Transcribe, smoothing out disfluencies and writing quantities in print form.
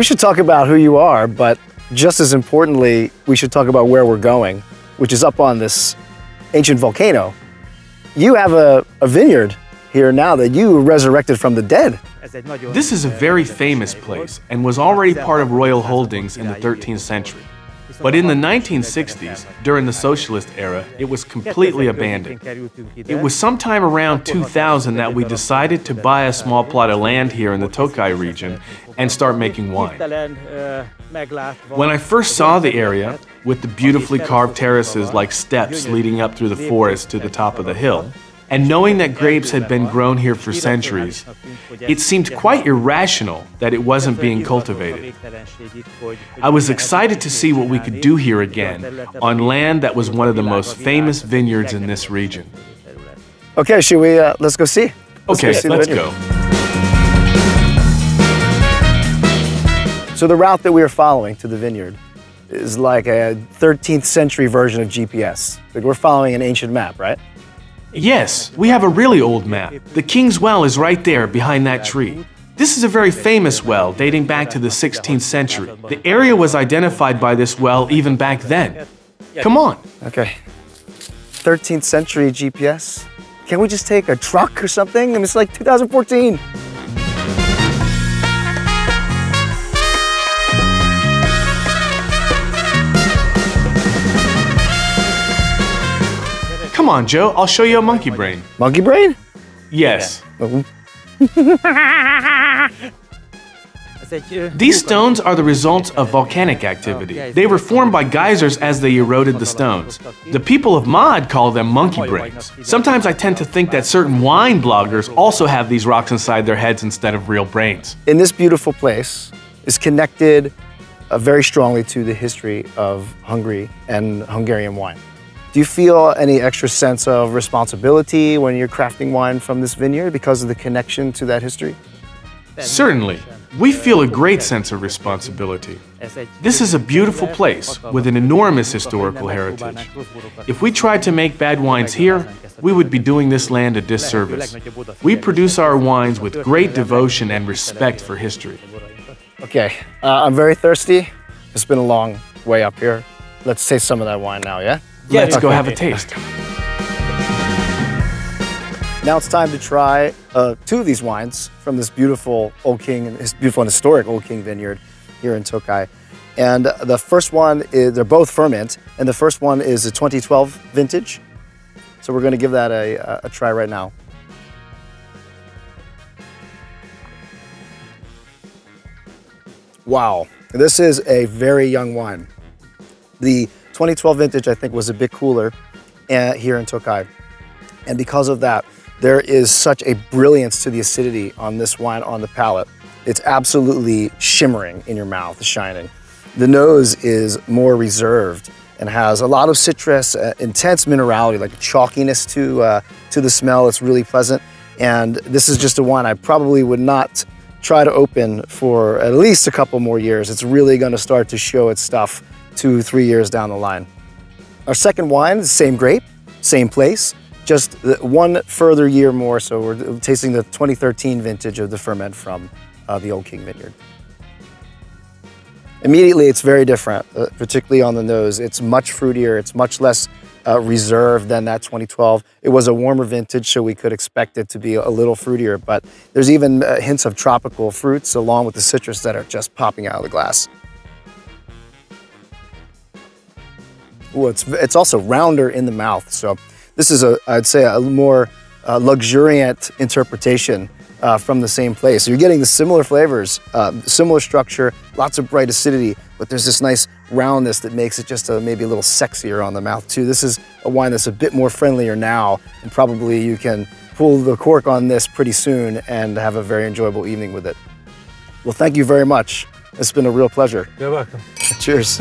should talk about who you are, but just as importantly, we should talk about where we're going, which is up on this ancient volcano. You have a vineyard here now that you resurrected from the dead. This is a very famous place and was already part of royal holdings in the 13th century. But in the 1960s, during the socialist era, it was completely abandoned. It was sometime around 2000 that we decided to buy a small plot of land here in the Tokai region and start making wine. When I first saw the area, with the beautifully carved terraces like steps leading up through the forest to the top of the hill, and knowing that grapes had been grown here for centuries, it seemed quite irrational that it wasn't being cultivated. I was excited to see what we could do here again, on land that was one of the most famous vineyards in this region. Okay, should we, let's go see? Let's go. So the route that we are following to the vineyard is like a 13th century version of GPS. Like we're following an ancient map, right? Yes, we have a really old map. The King's Well is right there behind that tree. This is a very famous well dating back to the 16th century. The area was identified by this well even back then. Come on. Okay. 13th century GPS. Can't we just take a truck or something? I mean, it's like 2014. Come on, Joe, I'll show you a monkey brain. Monkey brain? Yes. Yeah. These stones are the results of volcanic activity. They were formed by geysers as they eroded the stones. The people of Mod call them monkey brains. Sometimes I tend to think that certain wine bloggers also have these rocks inside their heads instead of real brains. In this beautiful place is connected very strongly to the history of Hungary and Hungarian wine. Do you feel any extra sense of responsibility when you're crafting wine from this vineyard because of the connection to that history? Certainly. We feel a great sense of responsibility. This is a beautiful place with an enormous historical heritage. If we tried to make bad wines here, we would be doing this land a disservice. We produce our wines with great devotion and respect for history. Okay, I'm very thirsty. It's been a long way up here. Let's taste some of that wine now, yeah? Let's go have a taste. Now it's time to try two of these wines from this beautiful Old King, this beautiful and historic Old King vineyard here in Tokai. And the first one is, they're both Furmint, and the first one is a 2012 vintage. So we're gonna give that a try right now. Wow, this is a very young wine. The 2012 vintage, I think, was a bit cooler here in Tokai. And because of that, there is such a brilliance to the acidity on this wine on the palate. It's absolutely shimmering in your mouth, shining. The nose is more reserved and has a lot of citrus, intense minerality, like a chalkiness to the smell. It's really pleasant. And this is just a wine I probably would not try to open for at least a couple more years. It's really gonna start to show its stuff 2-3 years down the line. Our second wine is the same grape, same place, just one further year more. So we're tasting the 2013 vintage of the Furmint from the Old King Vineyard. Immediately, it's very different, particularly on the nose. It's much fruitier, it's much less reserved than that 2012. It was a warmer vintage, so we could expect it to be a little fruitier, but there's even hints of tropical fruits along with the citrus that are just popping out of the glass. Ooh, it's also rounder in the mouth, so this is, I'd say, a more luxuriant interpretation from the same place. So you're getting the similar flavors, similar structure, lots of bright acidity, but there's this nice roundness that makes it just maybe a little sexier on the mouth too. This is a wine that's a bit more friendlier now, and probably you can pull the cork on this pretty soon and have a very enjoyable evening with it. Well, thank you very much. It's been a real pleasure. You're welcome. Cheers.